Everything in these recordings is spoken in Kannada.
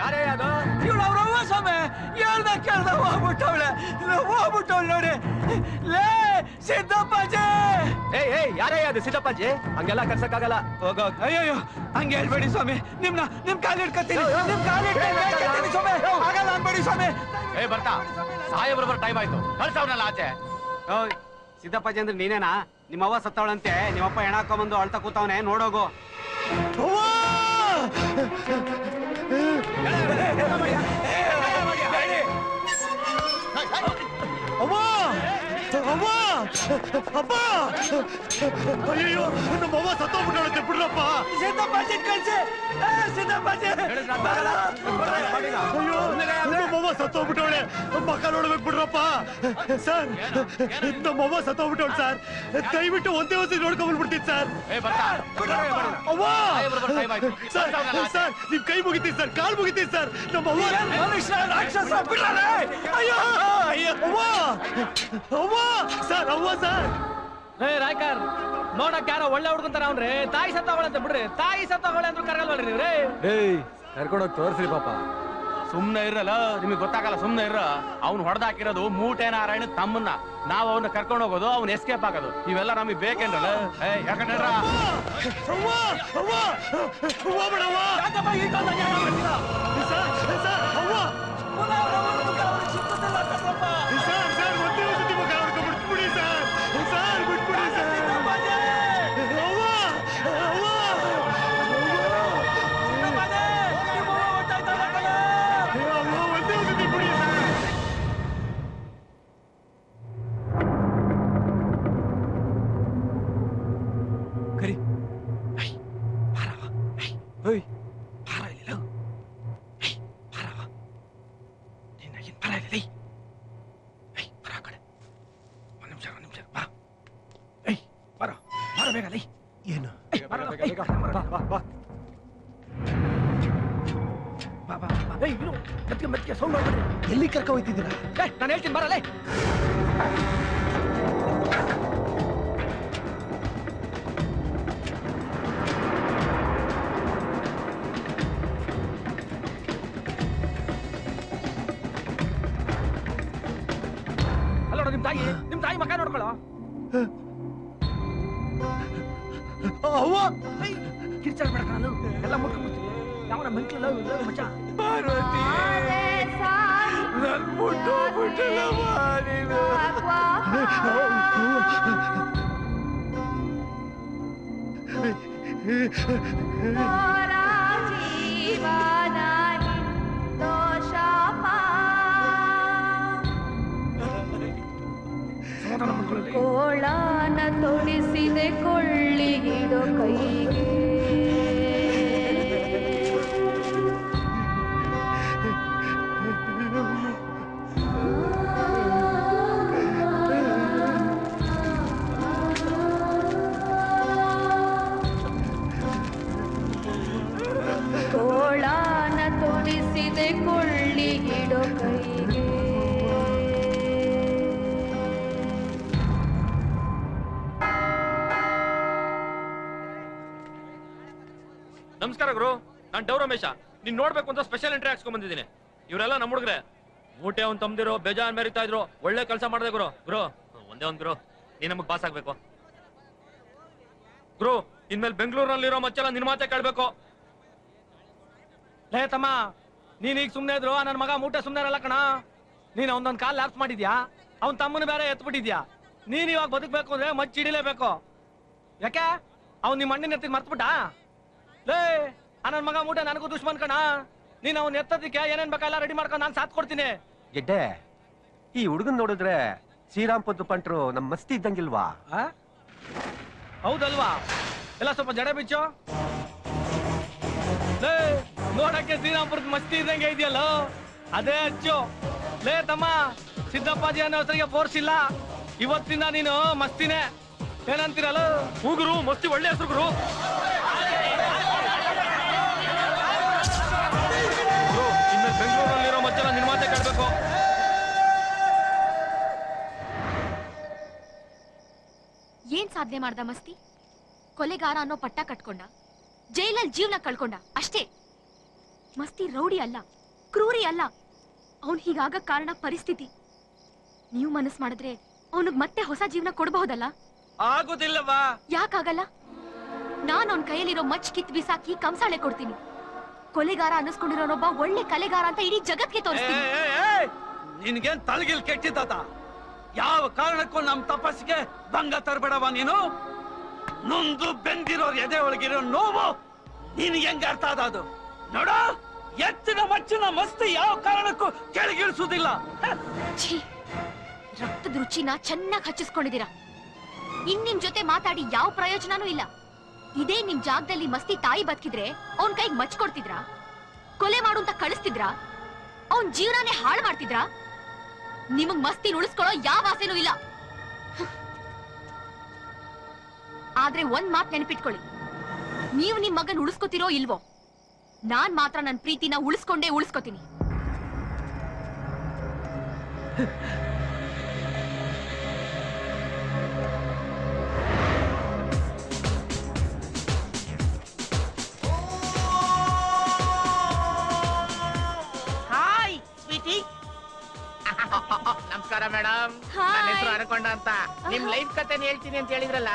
ಯಾರೇ ಅದು? ಇವಳು ಅವ್ರವ್ವ ಸ್ವಾಮಿ ಹೇಳ್ದ ಕೇಳ್ದ ಹೋಗ್ಬಿಟ್ಟವಳೆ ನೋಡಿ. ಲೇ ಸಿದ್ದಪ್ಪಾಜಿ! ಏಯ್ ಯಾರೇ ಅದು ಸಿದ್ದಪ್ಪಾಜಿ? ಹಂಗೆಲ್ಲ ಕರ್ಸಕ್ಕಾಗಲ್ಲ. ಹೋಗೋ. ಅಯ್ಯೋ ಹಂಗೆ ಹೇಳ್ಬೇಡಿ ಸ್ವಾಮಿ. ನಿಮ್ ಕಾಲು ಹಿಡ್ಕತ್ತೀನಿ. ಸ್ವಾಮಿ ಆಗಲ್ಲ ಅನ್ಬೇಡಿ ಸ್ವಾಮಿ. ಬರ್ತಾ ಸಾಹೇಬ್ರ ಟೈಮ್ ಆಯ್ತು. ಕಳ್ಸವ್ನಲ್ಲ ಆಚೆ. ಸಿದ್ದಪ್ಪಾಜಿ ಅಂದ್ರೆ ನೀನೇನಾ? ನಿಮ್ಮವ್ವ ಸತ್ತವಳಂತೆ. ನಿಮ್ಮಪ್ಪ ಹೆಣ ಹಾಕೊಂಬಂದು ಅಳ್ತಾ ಕೂತವನೆ, ನೋಡೋಗು. ಅಯ್ಯೋ ನಮ್ಮವ್ವ ಸತ್ತೋಗ್ಬಿಟ್ಟವಳಂತೆ, ಬಿಡ್ರಪ್ಪ. ಸಿದ್ದಪ್ಪಾಜಿ ಕಳ್ಸಿ. ಸಿದ್ದಪ್ಪಾಜಿ ಅಯ್ಯೋ ನಮ್ಮವ್ವ ಸತ್ತೋಗ್ಬಿಟ್ಟವಳೆ, ಮಕ್ಕ ನೋಡ್ಬೇಕು, ಬಿಡ್ರಪ್ಪ. ಸರ್ ನಮ್ಮವ್ವ ಸತ್ತೋಗ್ಬಿಟ್ಟವಳು ಸರ್. ದಯವಿಟ್ಟು ಒಂದೇ ಒಂದ್ಸತಿ ನೋಡ್ಕೊಂಡ್ಬಿಡ್ತೀನಿ ಸರ್. ಸರ್ ನಿಮ್ ಕೈ ಮುಗಿತೀನಿ ಸರ್, ಕಾಲ್ ಮುಗಿತೀನಿ ಸರ್. ನಮ್ಮವ್ವ ಮನುಷ್ಯ ರಾಕ್ಷಸ ಬಿಡಲೇ. ಅಯ್ಯೋ ಅವ್ವ ಸರ್, ಅವ್ವ ಸರ್. ರಾಯ್ಕರ್ ನೋಡಕ್ ಯಾರೋ ಒಳ್ಳೆ ಹುಡ್ಕೊಂತಾರ ಅವ್ನ್ರಿ. ತಾಯಿ ಸತ್ತವಳಂತ ಬಿಡ್ರಿ. ತಾಯಿ ಸತ್ತವಳೆ ಅಂದ್ರೂ ಕರ್ಗಲ್ವಲ್ರಿ ನೀವ್ರಿ? ಕರ್ಕೊಂಡೋಗಿ ತೋರಿಸ್ರಿ ಪಾಪ. ಸುಮ್ನೆ ಇರಲ್ಲ, ನಿಮಗೆ ಗೊತ್ತಾಗಲ್ಲ. ಸುಮ್ನೆ ಇರ. ಅವ್ನು ಹೊಡೆದಾಕಿರೋದು ಮೂಟೆ ನಾರಾಯಣ ತಮ್ಮನ್ನ. ನಾವ್ ಅವನ್ನ ಕರ್ಕೊಂಡು ಹೋಗೋದು, ಅವ್ನ ಎಸ್ಕೇಪ್ ಆಗೋದು. ಇವೆಲ್ಲ ನಮಗೆ ಬೇಕೇನ್ರಲ್ಲ? ಯಾಕಂದ್ರ ಎಲ್ಲಿ ಕರ್ಕ ಹೋಯ್ತಿದ್ದೀರಾ? ನಾನು ಹೇಳ್ತೀನಿ ಬರಲ್ಲ. ಅಲ್ಲೋಡ ನಿಮ್ ತಾಯಿ ಮಕ್ಕ ನೋಡ್ಕೊಳ್ಳೋ. ಅವ್ವ ಕಿರ್ಚಾಡ ಬೇಡ, ನಾನು ಎಲ್ಲ ಮುಟ್ಕೊಂಡ್ಬಿಡ್ತೀನಿ. ಯಾವನ ಮೆಂಟ್ಲಿಲ್ಲ ಮಚ್ಚ. ಪಾರ್ವತಿ ನನ್ ಮುಟ್ಟೋಗ್ಬಿಟ್ಟಲ್ಲ ನೀನು. ಕೋಳಾನ ತೊಡಿಸಿದೆ ಕೊಳ್ಳಿ ಹಿಡೋ ಕೈಗೆ. ಕೋಳಾನ ತೊಡಿಸಿದೆ ಕೊಳ್ಳಿ ಹಿಡೋ ಕೈಗೆ. ನಮಸ್ಕಾರ ಗುರು, ನಾನ್ ಡವ್ ರಮೇಶ. ನೀನ್ ನೋಡ್ಬೇಕು ಅಂತ ಸ್ಪೆಷಲ್ ಎಂಟ್ರಿ ಹಾಕ್ಸ್ಕೊಂಡ್ ಬಂದಿದ್ದೀನಿ. ಇವರೆಲ್ಲ ನಮ್ಮ ಹುಡುಗ್ರೆ. ಮೂಟೆ ಅವ್ನು ತಮ್ದಿರೋ ಬೇಜಾನ್ ಮೆರಿತಾ ಇದ್ರು. ಒಳ್ಳೆ ಕೆಲಸ ಮಾಡಿದೆ ಗುರು. ಒಂದೇ ಒಂದ್ ಗುರು, ನೀ ನಮಗ್ ಪಾಸ್ ಆಗ್ಬೇಕು ಗುರು. ಇನ್ಮೇಲೆ ಬೆಂಗಳೂರಿನಲ್ಲಿರೋ ಮಚ್ಚೆಲ್ಲ ನಿನ್ ಮಾತೆ ಕೇಳ್ಬೇಕು. ಲೇ ತಮ್ಮ, ನೀನ್ ಈಗ ಸುಮ್ನೆ ಇದ್ರು ನನ್ ಮಗ ಮೂಟೆ ಸುಮ್ನೆ ಇರಲ್ಲ ಕಣ. ನೀನ್ ಅವನೊಂದ್ ಕಾಲ್ ಲ್ಯಾಪ್ಸ್ ಮಾಡಿದ್ಯಾ, ಅವ್ನ್ ತಮ್ಮನ ಬೇರೆ ಎತ್ಬಿಟ್ಟಿದ್ಯಾ. ನೀನ್ ಇವಾಗ ಬದುಕ್ಬೇಕು ಅಂದ್ರೆ ಮಚ್ಚಿ ಹಿಡಿಲೇಬೇಕು. ಯಾಕೆ ಅವ್ನ್ ನಿಮ್ ಅಣ್ಣಿನ ಎತ್ತಿಗೆ ಮರ್ತ್ಬಿಟ್ಟ? ಲೇ ನನ್ ಮಗ ಮೂಟೆ ನನಗೂ ದುಶ್ಮನ್ ಕಣ. ನೀನ್ ಅವ್ನ್ ಎತ್ತದಕ್ಕೆ ಏನೇನ್ ಬೇಕಲ್ಲ ರೆಡಿ ಮಾಡ್ಕೊಂಡು ನಾನ್ ಸಾಥ್ ಕೊಡ್ತೀನಿ. ಗೆಡ್ಡೆ, ಈ ಹುಡುಗನ್ ನೋಡಿದ್ರೆ ಶ್ರೀರಾಮ್ ಪದ್ದು ಪಂಟ್ರು ನಮ್ ಮಸ್ತಿ ಇದ್ದಂಗಿಲ್ವಾ? ಹೌದಲ್ವಾ? ಎಲ್ಲ ಸ್ವಲ್ಪ ಜಡೆ ಬಿಚ್ಚು. ಲೇ ನೋಡಕ್ಕೆ ಶ್ರೀರಾಮ್ಪುರದ ಮಸ್ತಿ ಇದ್ದಂಗೆ ಇದೆಯಲ್ಲ, ಅದೇ ಹಚ್ಚು. ಲೇ ತಮ್ಮ, ಸಿದ್ದಪ್ಪಾಜಿ ಅನ್ನೋ ಹೆಸರಿಗೆ ಫೋರ್ಸ್ ಇಲ್ಲ. ಇವತ್ತಿಂದ ನೀನು ಮಸ್ತಿನೇ. ಏನಂತೀರಲ್ಲ? ಹೂಗುರು, ಮಸ್ತಿ ಒಳ್ಳೆ ಹೆಸರು ಗುರು. ಇನ್ಮೇಲೆ ಬೆಂಗಳೂರಲ್ಲಿರೋ ಮಚ್ಚೆಲ್ಲ ನಿನ್ ಮಾತೆ ಕೇಳ್ಬೇಕು. ಏನ್ ಸಾಧನೆ ಮಾಡ್ದ ಮಸ್ತಿ? ಕೊಲೆಗಾರ ಅನ್ನೋ ಪಟ್ಟ ಕಟ್ಕೊಂಡ, ಜೈಲಲ್ಲಿ ಜೀವನ ಕಳ್ಕೊಂಡ ಅಷ್ಟೇ. ಮಸ್ತಿ ರೌಡಿ ಅಲ್ಲ, ಕ್ರೂರಿ ಅಲ್ಲ. ಅವನ್ ಹೀಗಾಗ ಕಾರಣ ಪರಿಸ್ಥಿತಿ. ನೀವು ಮನಸ್ಸು ಮಾಡಿದ್ರೆ ಅವನಿಗೆ ಮತ್ತೆ ಹೊಸ ಜೀವನ ಕೊಡಬಹುದಲ್ಲ? ಆಗುದಿಲ್ಲವಾ? ಯಾಕಾಗಲ್ಲ? ನಾನ್ ಅವನ್ ಕೈಯಲ್ಲಿರೋ ಮಚ್ ಕಿತ್ ಬಿಸಾಕಿ ಕಂಸಾಳೆ ಕೊಡ್ತೀನಿ. ಕೊಲೆಗಾರ ಅನ್ನಿಸ್ಕೊಂಡಿರೋನೊಬ್ಬ ಒಳ್ಳೆ ಕಲೆಗಾರ ಅಂತ ಇಡೀ ಜಗತ್ಗೆ ತೋರಿಸ್ತೀನಿ. ನಿನ್ಗೇನ್ ತಲೆಗಿಲ್ ಕೆಟ್ಟಿದ್ದಾತ? ಯಾವ ಕಾರಣಕ್ಕೂ ನಮ್ ತಪಸ್ಸಿಗೆ ಭಂಗ ತರಬೇಡವ ನೀನು. ನೊಂದು ಬೆಂದಿರೋರ್ ಎದೆ ಒಳಗಿರೋ ನೋವು ನಿನ್ಗೆ ಹೆಂಗ ಅರ್ಥ ಅದು? ನೋಡ, ಎತ್ತಿನ ಮಚ್ಚಿನ ಮಸ್ತಿ ಯಾವ ಕಾರಣಕ್ಕೂ ಕೆಳಗಿಳಿಸುವುದಿಲ್ಲ. ರಕ್ತದ ರುಚಿನ ಚೆನ್ನಾಗಿ ಹಚ್ಚಿಸ್ಕೊಂಡಿದ್ದೀರಾ. ನಿಮ್ ಜೊತೆ ಮಾತಾಡಿ ಯಾವ ಪ್ರಯೋಜನನೂ ಇಲ್ಲ. ಇದೇ ನಿಮ್ ಜಾಗದಲ್ಲಿ ಮಸ್ತಿ ತಾಯಿ ಬದುಕಿದ್ರೆ ಅವನ್ ಕೈಗೆ ಮಚ್ ಕೊಡ್ತಿದ್ರಾ? ಕೊಲೆ ಮಾಡು ಅಂತ ಕಳಿಸ್ತಿದ್ರಾ? ಅವನ್ ಜೀವನನೇ ಹಾಳು ಮಾಡ್ತಿದ್ರಾ? ನಿಮಗ್ ಮಸ್ತಿ ಉಳಿಸ್ಕೊಳ್ಳೋ ಯಾವ ಆಸೆನೂ ಇಲ್ಲ. ಆದ್ರೆ ಒಂದ್ ಮಾತ್ ನೆನಪಿಟ್ಕೊಳ್ಳಿ, ನೀವು ನಿಮ್ ಮಗನ್ ಉಳಿಸ್ಕೊತಿರೋ ಇಲ್ವೋ, ನಾನ್ ಮಾತ್ರ ನನ್ ಪ್ರೀತಿನ ಉಳಿಸ್ಕೊಂಡೇ ಉಳಿಸ್ಕೊತೀನಿ. ನಮಸ್ಕಾರ ಮೇಡಮ್, ನನ್ನ ಹೆಸರು ಅನ್ಕೊಂಡ ಅಂತ. ನಿಮ್ ಲೈಫ್ ಕತೆ ಹೇಳ್ತೀನಿ ಅಂತ ಹೇಳಿದ್ರಲ್ಲ,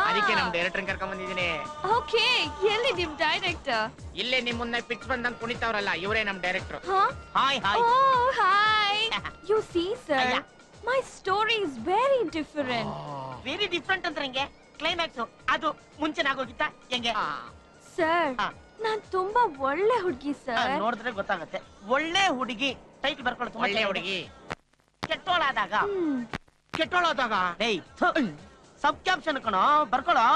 ಅದಕ್ಕೆ ನಮ್ ಡೈರೆಕ್ಟರ್ ಕರ್ಕೊಂಡ್ ಬಂದಿದ್ದೀನಿ. ಓಕೆ, ಎಲ್ಲಿ ನಿಮ್ ಡೈರೆಕ್ಟರ್? ಇಲ್ಲೇ ನಿಮ್ ಮುಂದೆ ಪಿಕ್ಸ್ ಬಂದಂಗ್ ಕುಣಿತಾವ್ರಲ್ಲ, ಇವರೇ ನಮ್ director. Hi hi. Oh hi. You see sir, my story is very different. Very different ಅಂದ್ರೆ ಹೆಂಗೆ? ಕ್ಲೈಮ್ಯಾಕ್ಸ್ ಅದು ಮುಂಚೆನಾಗೋಗಿತ್ತ ಹೆಂಗೆ? ಸರ್, ನಾನ್ ತುಂಬಾ ಒಳ್ಳೆ ಹುಡುಗಿ ಸರ್. ನೋಡಿದ್ರೆ ಗೊತ್ತಾಗುತ್ತೆ. ಒಳ್ಳೆ ಹುಡುಗಿ ಟೈಟ್ ಬರ್ಕೊಳ್ಳೋ. ಒಳ್ಳೆ ಹುಡುಗಿ ಕೆಟ್ಟೋಳಾದಾಗ ಸಬ್ ಕ್ಯಾಪ್ಷನ್ ಕಣೋ ಬರ್ಕೊಳ್ಳೋ.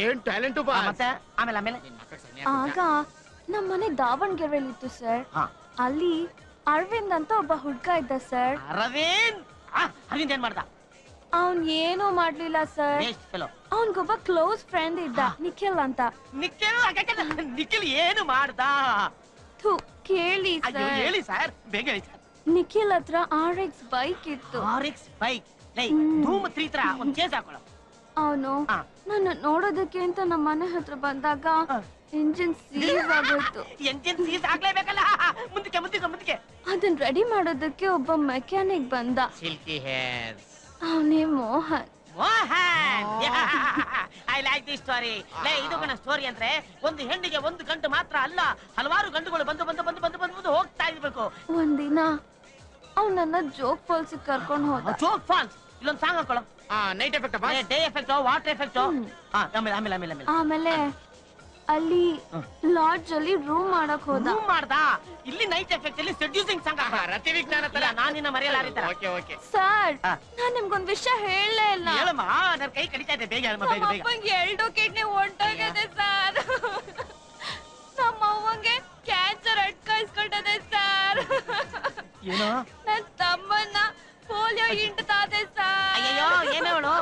ಏನ್ ಟ್ಯಾಲೆಂಟ್ ಮತ್ತೆ. ಆಮೇಲೆ ಆಗ ನಮ್ ಮನೆ ದಾವಣಗೆರೆಯಲ್ಲಿ ಇತ್ತು ಸರ್. ಅಲ್ಲಿ ಅರವಿಂದ್ ಅಂತ ಒಬ್ಬ ಹುಡ್ಗ ಇದ್ದ ಸರ್. ಅರವಿಂದ್ ಏನ್ ಮಾಡ್ದ? ಅವನ್ ಏನೂ ಮಾಡ್ಲಿಲ್ಲ ಸರ್. ಅವನ್ಗೊಬ್ಬ ಕ್ಲೋಸ್ ಫ್ರೆಂಡ್ ಇದ್ದ, ನಿಖಿಲ್ ಅಂತ. ನಿಖಿಲ್ ಏನು ಮಾಡ್ದ? ಕೇಳಿ ಹೇಳಿ ಸರ್, ಬೇಗ ಹೇಳಿ ಸರ್. ನಿಖಿಲ್ ಹತ್ರ RX ಬೈಕ್ ಇತ್ತು. RX ಬೈಕ್ ಧೂಮ್ 3 ತರ ಒಂದ್ ಚೇಸ್ ಹಾಕೊಳ್ಳೋ. ಅವನು ನನ್ನ ನೋಡೋದಕ್ಕೆ ಅಂತ ನಮ್ಮ ಮನೆ ಹತ್ರ ಬಂದಾಗ ಇಂಜಿನ್ ಸೀಸ್ ಆಗೋಯ್ತು. ಎಂಜಿನ್ ಸೀಸ್ ಆಗ್ಲೇಬೇಕಲ್ಲ. ಮುಂದಕ್ಕೆ ಅದನ್ನ ರೆಡಿ ಮಾಡೋದಕ್ಕೆ ಒಬ್ಬ ಮೆಕ್ಯಾನಿಕ್ ಬಂದ. Silky hairs. ಅವನೇ Mohan. I like this story. ಇದು ಕಣ ಸ್ಟೋರಿ ಅಂದ್ರೆ ಒಂದು ಹೆಣ್ಣಿಗೆ ಒಂದು ಗಂಟು ಮಾತ್ರ ಅಲ್ಲ, ಹಲವಾರು ಗಂಟುಗಳು ಬಂದು ಹೋಗ್ತಾ ಇರ್ಬೇಕು. ಒಂದಿನ ಅವನನ್ನ ಜೋಗ್ ಫಾಲ್ಸ್ ಕರ್ಕೊಂಡು ಹೋದ. ಜೋಗ್ ಫಾಲ್ಸ್ ಇಲ್ಲೊಂದು ಸಾಂಗ್ ಹಾಕೊಳ್ಳೋ. Night effect, day effect, water effect. ಆಮೇಲೆ ಅಲ್ಲಿ ಲಾಡ್ಜ್ ಅಲ್ಲಿ ರೂಮ್ ಮಾಡಕ್ ಹೋದ. ರೂಮ್ ಮಾಡ್ದ. ಇಲ್ಲಿ ನೈಟ್ ಎಫೆಕ್ಟ್ ಅಲ್ಲಿ ಸೆಡ್ಯೂಸಿಂಗ್ ಸಾಂಗ್. ರತಿ ವಿಜ್ಞಾನ ತರ ನಾನಿನ್ನ ಮರೆಯಲಾರಿತ. ಓಕೆ ಸರ್, ನಾನ್ ನಿಮ್ಗೊಂದ್ ವಿಷಯ ಹೇಳಲೇ ಇಲ್ಲ. ಹೇಳಮ್ಮ, ನನ್ನ ಕೈ ಕಡಿತಾ ಇದೆ. ಬೇಗ ಹೇಳಮ್ಮ, ಬೇಗ. ನಮ್ಮಪ್ಪಂಗೆ 2 ಕಿಡ್ನಿ ಹೊಂಟೋಗಿದೆ ಸರ್. ನಮ್ಮವ್ವಂಗೆ ಕ್ಯಾನ್ಸರ್ ಅಟ್ಕಾಯಿಸ್ಕೊಂಡಿದೆ ಸರ್. ಏನು? ನನ್ ತಮ್ಮನ್ನ ಪೋಲಿಯೋ ಹಿಂಡ್ತಾದೆ ಸರ್. ಅಯ್ಯೋ, ಏನೇವಳು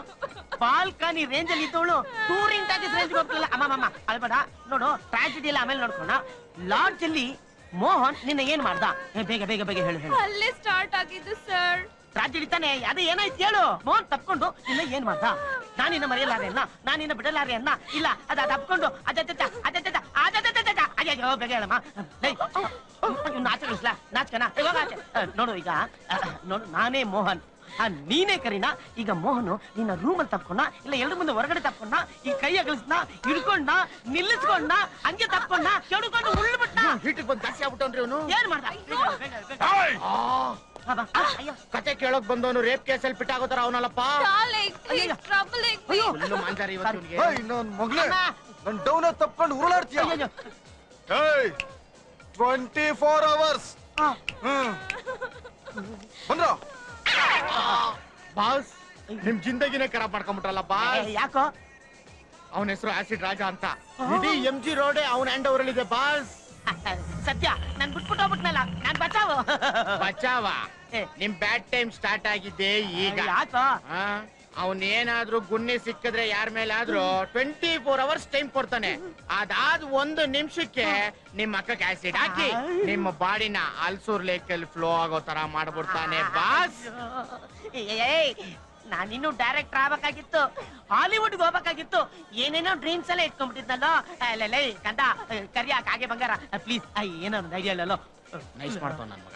ಬಾಲ್ಕನಿ ರೇಂಜ್ ಅಲ್ಲಿ ಇದ್ದವಳು ಟೂರಿಂಗ್ ಟಾಕೀಸ್ ರೇಂಜ್ ಹೋಗ್ತಿಲ್ಲ. ಅಮ್ಮ ಅಳ್ಬೇಡ. ನೋಡು, ಟ್ರಾಜಿಡಿ ಎಲ್ಲ ಆಮೇಲೆ ನೋಡ್ಕೋಣ. ಲಾಡ್ಜ್ ಅಲ್ಲಿ ಮೋಹನ್ ನಿನ್ನ ಏನ್ ಮಾಡ್ದ? ಬೇಗ ಹೇಳು. ಅಲ್ಲೇ ಸ್ಟಾರ್ಟ್ ಆಗಿದ್ದು ಸರ್. ಟ್ರಾಜಿಡಿ ತಾನೆ, ಅದೇ ಏನಾಯ್ತು ಹೇಳು. ಮೋಹನ್ ತಪ್ಕೊಂಡು ನಿನ್ನ ಏನ್ ಮಾಡ್ದ? ನಾನಿನ್ನ ಮರೆಯಲಾರೆ ಅನ್ನ, ನಾನಿನ್ನ ಬಿಡಲಾರೆ ಅನ್ನ. ಇಲ್ಲ, ಅದ ತಪ್ಕೊಂಡು ಅಯ್ಯೋ, ಬೇಗ ಹೇಳಮ್ಮ. ನಾಚಕನ ನೋಡು. ಈಗ ನೋಡು, ನಾನೇ ಮೋಹನ್, ನೀನೇ ಕರೀನಾ. ಈಗ ಮೋಹನ್ ನಿನ್ನ ರೂಮಲ್ಲಿ ತಪ್ಕೊಂಡ, ಇಲ್ಲ ಎಲ್ರ ಮುಂದೆ ಹೊರಗಡೆ ತಪ್ಕೊಂಡ, ಈ ಕೈ ಅಗಲಿಸ್ನ, ಹಿಡ್ಕೊಂಡ, ನಿಲ್ಲಿಸ್ಕೊಂಡ, ಹಂಗೆ ತಪ್ಕೊಂಡ, ಕೆಡ್ಕೊಂಡು ಉಳ್ಬಿಟ್ಟ. ಹಿಟ್ಟಿಗೆ ಬಂದು ಜಾಸ್ತಿ ಆಗ್ಬಿಟ್ಟವ್ರಿ ಇವನು. ಏನ್ ಮಾಡ್ದ? ಕತೆ ಕೇಳೋಕ್ ಬಂದವನು ರೇಪ್ ಕೇಸಲ್ಲಿ ಪಿಟ್ಟಾಗೋತಾರ ಅವನಲ್ಲಪ್ಪ. ಇನ್ನೊಂದು ಮಗ್ಲೆ ನನ್ ಡೌನ್ ತಪ್ಕೊಂಡು ಉರುಳಾಡ್ತೀಯ. 24 hours ಬಂದ್ರ ಬಾಸ್. ನಿಮ್ ಜಿಂದಗಿನೇ ಖರಾಬ್ ಮಾಡ್ಕೊಂಡ್ಬಿಟ್ರಲ್ಲ ಬಾಸ್. ಯಾಕೋ? ಅವನ ಹೆಸರು ಆಸಿಡ್ ರಾಜ ಅಂತ. ಇಡೀ MG ರೋಡ್ ಅವನ ಹ್ಯಾಂಡ್ ಓವರ್ ಇದೆ ಬಾಸ್. ಸತ್ಯ, ನನ್ ಬಿಟ್ಬಿಟ್ಟು ಹೋಗ್ಬಿಟ್ನಲ್ಲ, ನಾನ್ ಬಚಾವ. ನಿಮ್ ಬ್ಯಾಡ್ ಟೈಮ್ ಸ್ಟಾರ್ಟ್ ಆಗಿದ್ದೆ ಈಗ. ಅವನೇನಾದ್ರೂ ಗುನ್ನೆ ಸಿಕ್ಕಿದ್ರೆ ಯಾರ ಮೇಲಾದ್ರೂ 24 hours ಟೈಮ್ ಕೊಡ್ತಾನೆ. ಅದಾದ 1 ನಿಮಿಷಕ್ಕೆ ನಿಮ್ಮ ಅಕ್ಕಕ್ಕೆ ಆಸಿಡ್ ಹಾಕಿ ನಿಮ್ಮ ಬಾಡಿನ ಅಲ್ಸೂರ್ ಲೇಕ್ ಅಲ್ಲಿ ಫ್ಲೋ ಆಗೋ ತರ ಮಾಡ್ಬಿಡ್ತಾನೆ ಬಾಸ್. ನಾನಿನ್ನು ಡೈರೆಕ್ಟರ್ ಆಗ್ಬೇಕಾಗಿತ್ತು, ಹಾಲಿವುಡ್ಗೆ ಹೋಗ್ಬೇಕಾಗಿತ್ತು, ಏನೇನೋ ಡ್ರೀಮ್ಸ್ ಎಲ್ಲ ಇಟ್ಕೊಂಡ್ಬಿಟ್ಟಿದ್ನಲ್ಲೋ. ಅಲ್ಲೇ ಕಂದ ಕರಿಯಾಕ ಹಾಗೆ ಬಂಗಾರ ಪ್ಲೀಸ್, ಏನೋ ಒಂದು ಐಡಿಯಾ ಇಲ್ಲಲ್ಲೋ. ನೈಸ್ ಮಾಡ್ತಾವ ನನ್ ಮಗ.